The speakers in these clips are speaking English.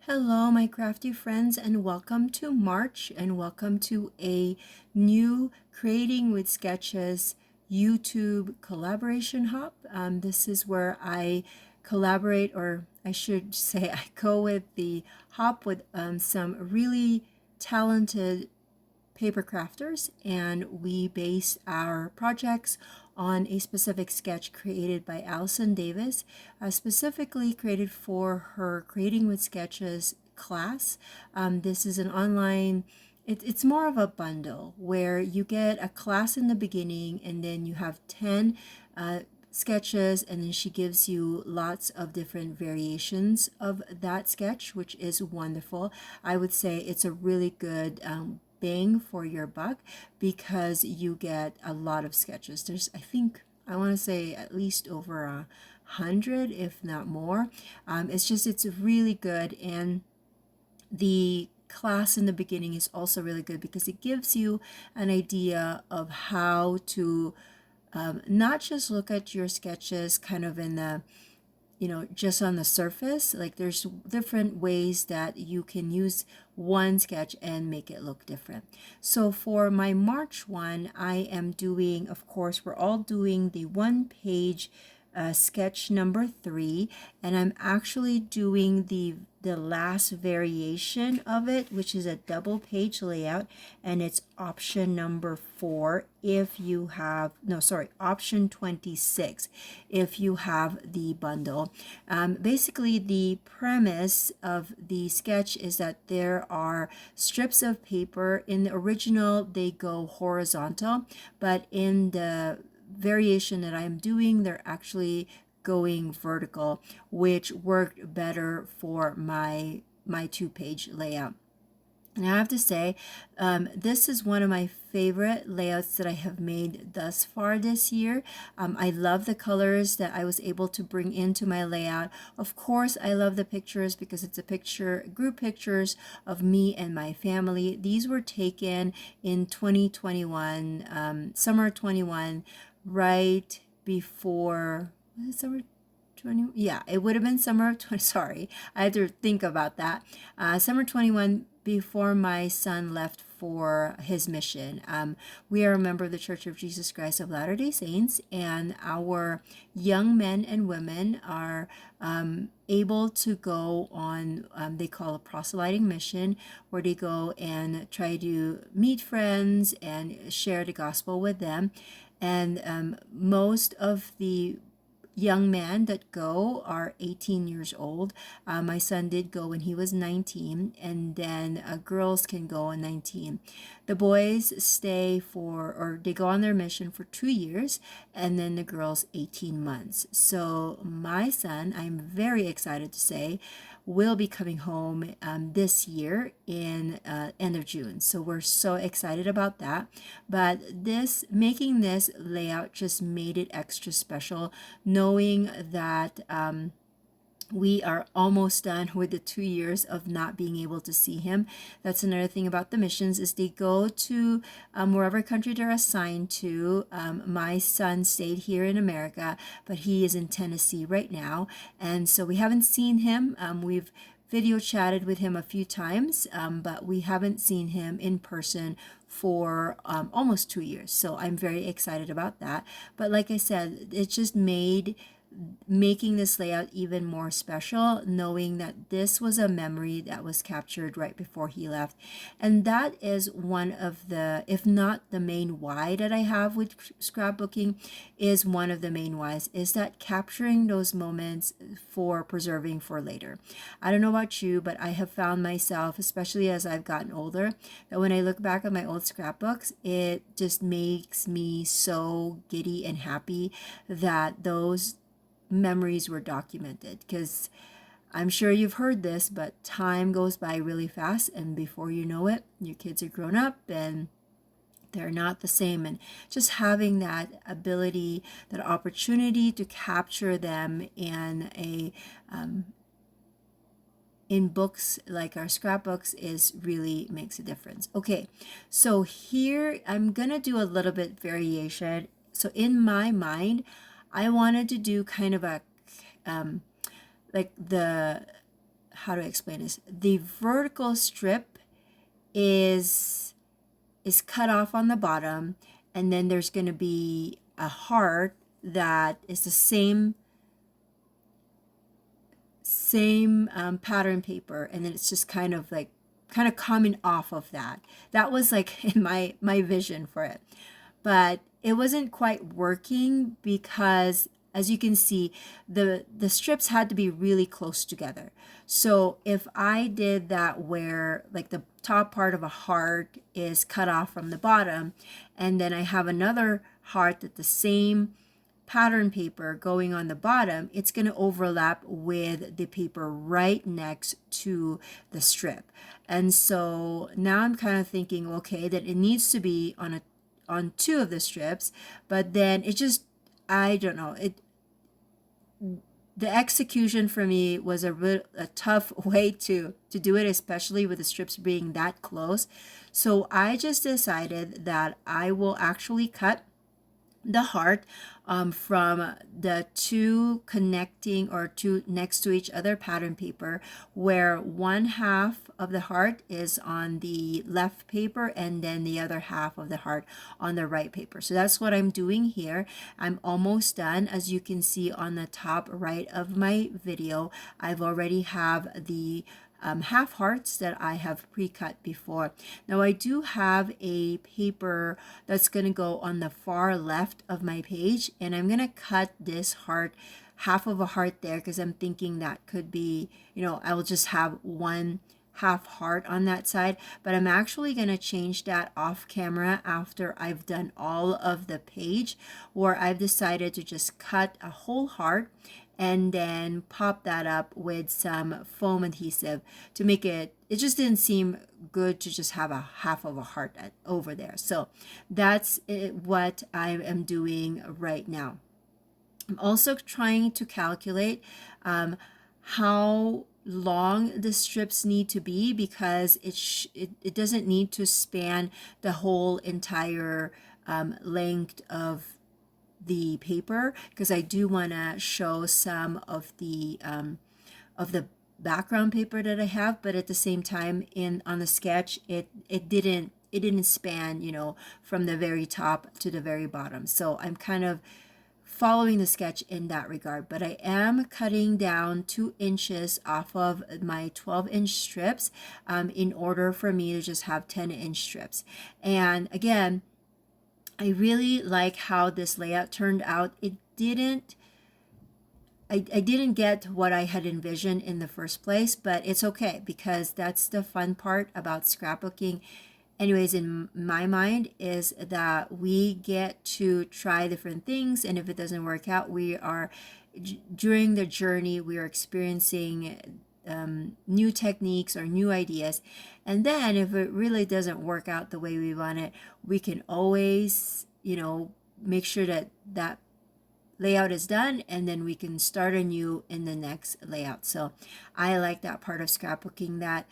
Hello, my crafty friends, and welcome to March, and welcome to a new Creating with Sketches YouTube collaboration hop. This is where I collaborate, or I should say, I go with the hop with some really talented paper crafters, and we base our projects on a specific sketch created by Allison Davis, specifically created for her Creating with Sketches class. This is an online, it's more of a bundle where you get a class in the beginning and then you have 10 sketches, and then she gives you lots of different variations of that sketch, which is wonderful. I would say it's a really good bang for your buck because you get a lot of sketches. There's, I think, I want to say at least over 100, if not more. It's really good, and the class in the beginning is also really good because it gives you an idea of how to not just look at your sketches kind of in the just on the surface. Like, there's different ways that you can use one sketch and make it look different. So for my March one, I am doing, of course, we're all doing the one page sketch number 3, and I'm actually doing the last variation of it, which is a double page layout, and it's option number 4 if you have, no, sorry, option 26 if you have the bundle. Basically, the premise of the sketch is that there are strips of paper. In the original, they go horizontal, but in the variation that I'm doing, they're actually going vertical, which worked better for my 2-page layout. And I have to say, this is one of my favorite layouts that I have made thus far this year. I love the colors that I was able to bring into my layout. Of course, I love the pictures because it's group pictures of me and my family. These were taken in 2021, summer 21, right before, was it summer 20? Yeah, it would have been summer of 20. Sorry, I had to think about that. Summer 21, before my son left for his mission. We are a member of the Church of Jesus Christ of Latter-day Saints, and our young men and women are able to go on, they call a proselyting mission, where they go and try to meet friends and share the gospel with them. And most of the young men that go are 18 years old. My son did go when he was 19, and then girls can go at 19. The boys stay or they go on their mission for 2 years, and then the girls 18 months. So my son, I'm very excited to say, will be coming home this year in end of June. So we're so excited about that. But making this layout just made it extra special, knowing that we are almost done with the 2 years of not being able to see him. That's another thing about the missions, is they go to wherever country they're assigned to. My son stayed here in America, but he is in Tennessee right now, and so we haven't seen him. We've video chatted with him a few times, but we haven't seen him in person for almost 2 years. So I'm very excited about that. But like I said, it just made making this layout even more special, knowing that this was a memory that was captured right before he left. And that is one of the, if not the main why that I have with scrapbooking, is one of the main whys, is that capturing those moments for preserving for later. I don't know about you, but I have found myself, especially as I've gotten older, that when I look back at my old scrapbooks, it just makes me so giddy and happy that those memories were documented. Because I'm sure you've heard this, but time goes by really fast, and before you know it, your kids are grown up and they're not the same. And just having that ability, that opportunity to capture them in in books like our scrapbooks really makes a difference. Okay, so here I'm gonna do a little bit variation. So in my mind, I wanted to do kind of a like the how to explain this? The vertical strip is cut off on the bottom, and then there's going to be a heart that is the same pattern paper, and then it's just kind of coming off of that. That was like in my vision for it, but it wasn't quite working because, as you can see, the strips had to be really close together. So if I did that where like the top part of a heart is cut off from the bottom, and then I have another heart that the same pattern paper going on the bottom, it's going to overlap with the paper right next to the strip. And so now I'm kind of thinking, okay, that it needs to be on two of the strips, but then it just, I don't know, the execution for me was a tough way to do it, especially with the strips being that close. So I just decided that I will actually cut the heart from the two connecting or two next to each other pattern paper, where one half of the heart is on the left paper and then the other half of the heart on the right paper. So that's what I'm doing here. I'm almost done. As you can see on the top right of my video, I've already have the half hearts that I have pre-cut before. Now I do have a paper that's going to go on the far left of my page, and I'm going to cut this heart, half of a heart there, because I'm thinking that could be, I will just have one half heart on that side. But I'm actually going to change that off camera after I've done all of the page, where I've decided to just cut a whole heart and then pop that up with some foam adhesive to make it just didn't seem good to just have a half of a heart over there. So that's what I am doing right now. I'm also trying to calculate how long the strips need to be, because it doesn't need to span the whole entire length of the paper, because I do want to show some of the background paper that I have, but at the same time on the sketch it didn't span from the very top to the very bottom. So I'm kind of following the sketch in that regard, but I am cutting down 2 inches off of my 12-inch strips in order for me to just have 10-inch strips. And again, I really like how this layout turned out. I didn't get what I had envisioned in the first place, but it's okay, because that's the fun part about scrapbooking. Anyways, in my mind, is that we get to try different things, and if it doesn't work out, during the journey, we are experiencing new techniques or new ideas. And then if it really doesn't work out the way we want it, we can always make sure that layout is done, and then we can start anew in the next layout. So I like that part of scrapbooking, that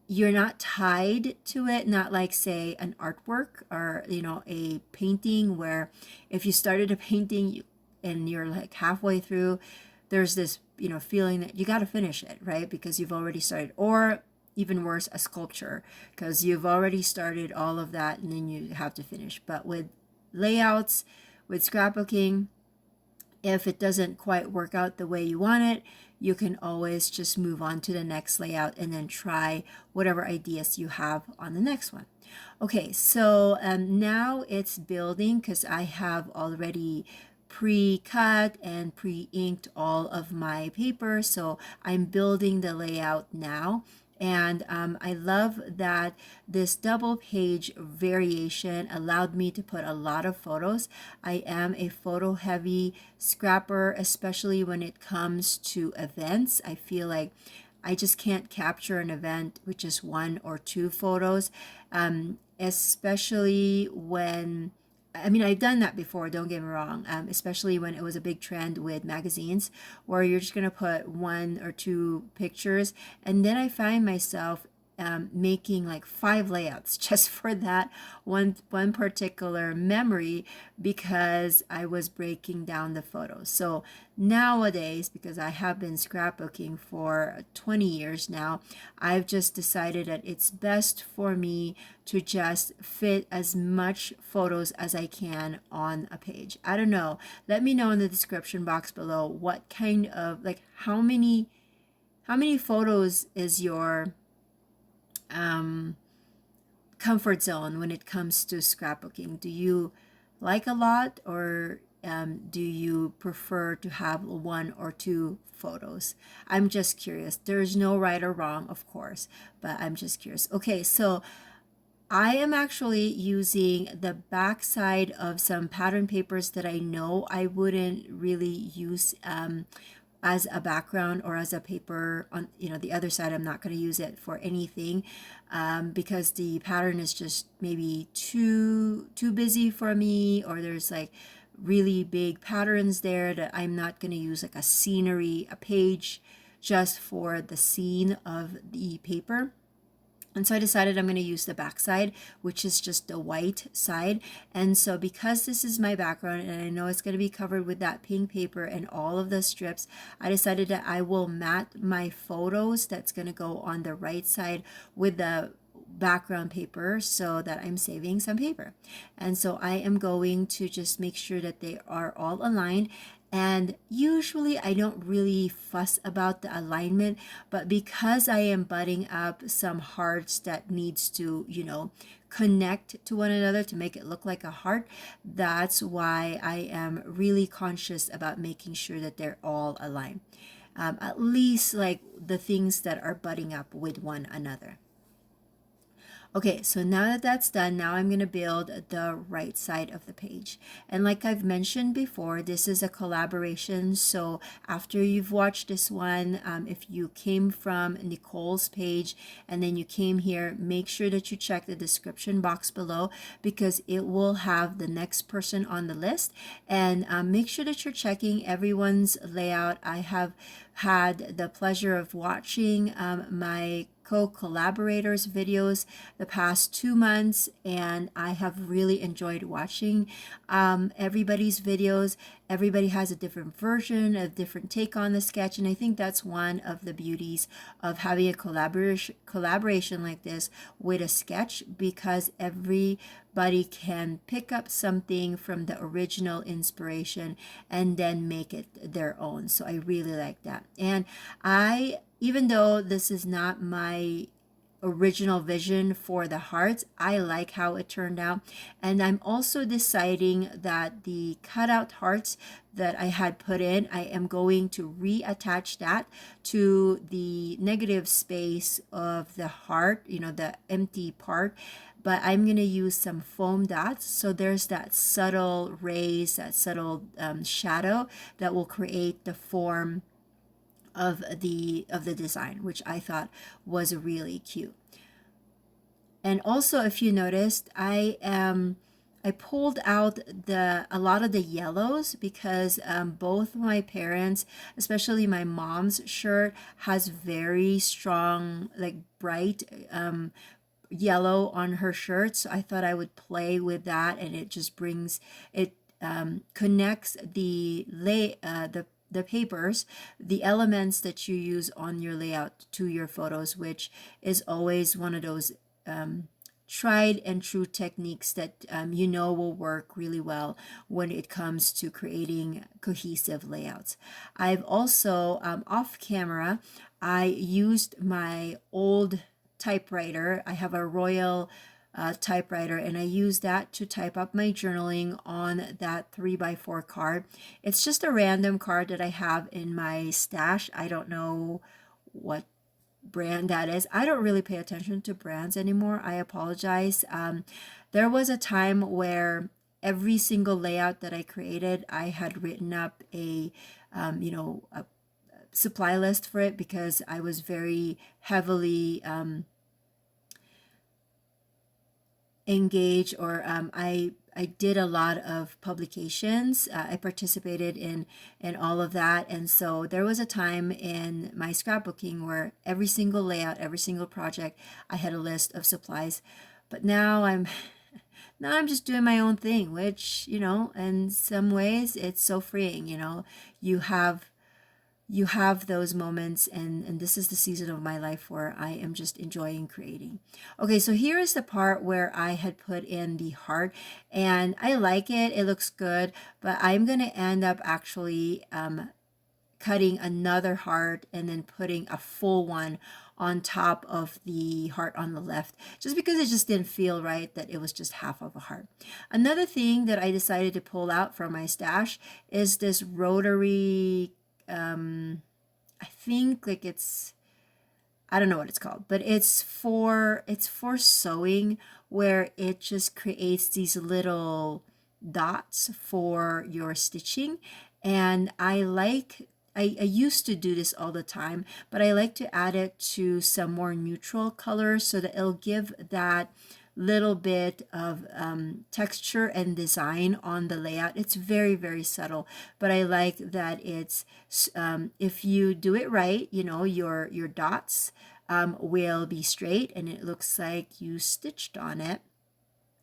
you're not tied to it, not like, say, an artwork or a painting, where if you started a painting and you're like halfway through, there's this feeling that you got to finish it, right? Because you've already started. Or even worse, a sculpture, because you've already started all of that and then you have to finish. But with layouts, with scrapbooking, if it doesn't quite work out the way you want it, you can always just move on to the next layout and then try whatever ideas you have on the next one. Okay, so now it's building, because I have already pre-cut and pre-inked all of my paper, so I'm building the layout now. And I love that this double page variation allowed me to put a lot of photos. I am a photo heavy scrapper, especially when it comes to events. I feel like I just can't capture an event with just 1 or 2 photos, especially when, I've done that before, don't get me wrong, especially when it was a big trend with magazines, where you're just going to put 1 or 2 pictures. And then I find myself making like 5 layouts just for that one particular memory because I was breaking down the photos. So nowadays, because I have been scrapbooking for 20 years now, I've just decided that it's best for me to just fit as much photos as I can on a page. I don't know. Let me know in the description box below what kind of, like, how many photos is your comfort zone when it comes to scrapbooking. Do you like a lot, or do you prefer to have 1 or 2 photos? I'm just curious. There's no right or wrong, of course, but I'm just curious. Okay, so I am actually using the back side of some pattern papers that I know I wouldn't really use as a background or as a paper on, the other side. I'm not going to use it for anything because the pattern is just maybe too busy for me, or there's like really big patterns there that I'm not going to use, like a scenery, a page just for the scene of the paper. And so I decided I'm going to use the back side, which is just the white side. And so because this is my background and I know it's going to be covered with that pink paper and all of the strips, I decided that I will mat my photos that's going to go on the right side with the background paper so that I'm saving some paper. And so I am going to just make sure that they are all aligned. And usually I don't really fuss about the alignment, but because I am butting up some hearts that needs to, connect to one another to make it look like a heart, that's why I am really conscious about making sure that they're all aligned. At least like the things that are butting up with one another. Okay, so now that that's done, now I'm going to build the right side of the page. And like I've mentioned before, this is a collaboration. So after you've watched this one, if you came from Nicole's page and then you came here, make sure that you check the description box below because it will have the next person on the list. And make sure that you're checking everyone's layout. I have had the pleasure of watching my co-collaborators videos the past 2 months, and I have really enjoyed watching everybody's videos. Everybody has a different version, a different take on the sketch, and I think that's one of the beauties of having a collaboration like this with a sketch, because everybody can pick up something from the original inspiration and then make it their own. So I really like that. And even though this is not my original vision for the hearts, I like how it turned out. And I'm also deciding that the cutout hearts that I had put in, I am going to reattach that to the negative space of the heart, the empty part. But I'm going to use some foam dots. So there's that subtle rays, that subtle shadow that will create the form of the design, which I thought was really cute. And also, if you noticed, I pulled out a lot of the yellows because both my parents, especially my mom's shirt, has very strong, like bright yellow on her shirt. So I thought I would play with that, and it just brings it connects the papers, the elements that you use on your layout to your photos, which is always one of those tried and true techniques that will work really well when it comes to creating cohesive layouts. I've also, off camera, I used my old typewriter. I have a Royal typewriter, and I use that to type up my journaling on that 3x4 card. It's just a random card that I have in my stash. I don't know what brand that is. I don't really pay attention to brands anymore. I apologize. There was a time where every single layout that I created, I had written up a supply list for it because I was very heavily engage, or I did a lot of publications. I participated in all of that, and so there was a time in my scrapbooking where every single layout, every single project, I had a list of supplies. But now I'm just doing my own thing, which, in some ways it's so freeing. You have you have those moments, and this is the season of my life where I am just enjoying creating. Okay, so here is the part where I had put in the heart, and I like it. It looks good, but I'm going to end up actually cutting another heart and then putting a full one on top of the heart on the left, just because it just didn't feel right that it was just half of a heart. Another thing that I decided to pull out from my stash is this rotary, I think like I don't know what it's called, but it's for sewing, where it just creates these little dots for your stitching. And I used to do this all the time, but I like to add it to some more neutral colors so that it'll give that little bit of texture and design on the layout. It's very, very subtle, but I like that it's if you do it right, your dots will be straight and it looks like you stitched on it.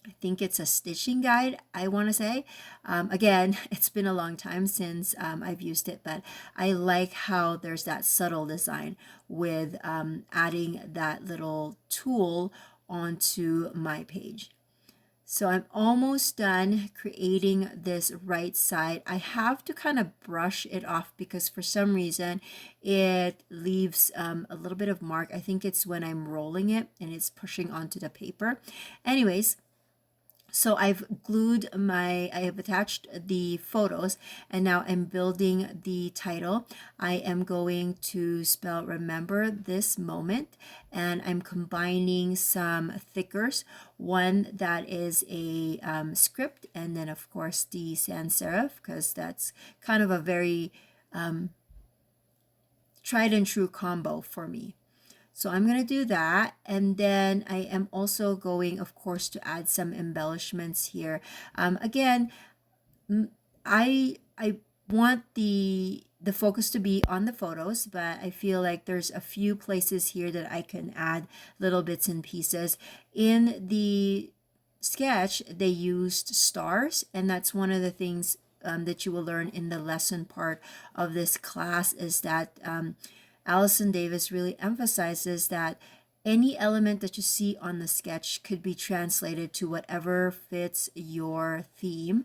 I think it's a stitching guide, I want to say. Again, it's been a long time since I've used it, but I like how there's that subtle design with adding that little tool onto my page. So I'm almost done creating this right side. I have to kind of brush it off because for some reason it leaves a little bit of mark. I think it's when I'm rolling it and it's pushing onto the paper. Anyways, so I have attached the photos, and now I'm building the title. I am going to spell remember this moment, and I'm combining some thickers, one that is a script, and then of course the sans serif, because that's kind of a very tried and true combo for me. So I'm going to do that. And then I am also going, of course, to add some embellishments here. Again, I want the focus to be on the photos, but I feel like there's a few places here that I can add little bits and pieces. In the sketch, they used stars, and that's one of the things that you will learn in the lesson part of this class, is that Allison Davis really emphasizes that any element that you see on the sketch could be translated to whatever fits your theme.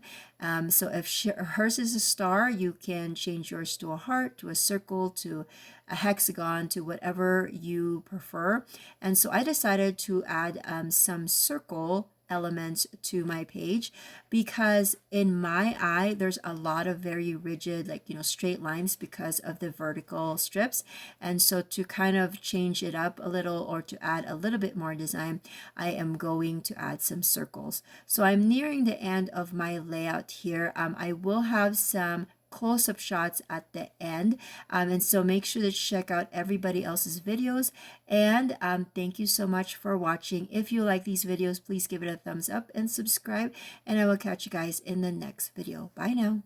So if hers is a star, you can change yours to a heart, to a circle, to a hexagon, to whatever you prefer. And so I decided to add some circle elements to my page, because in my eye there's a lot of very rigid, like straight lines because of the vertical strips. And so to kind of change it up a little, or to add a little bit more design, I am going to add some circles. So I'm nearing the end of my layout here. I will have some close-up shots at the end, and so make sure to check out everybody else's videos. And thank you so much for watching. If you like these videos, please give it a thumbs up and subscribe, and I will catch you guys in the next video. Bye now.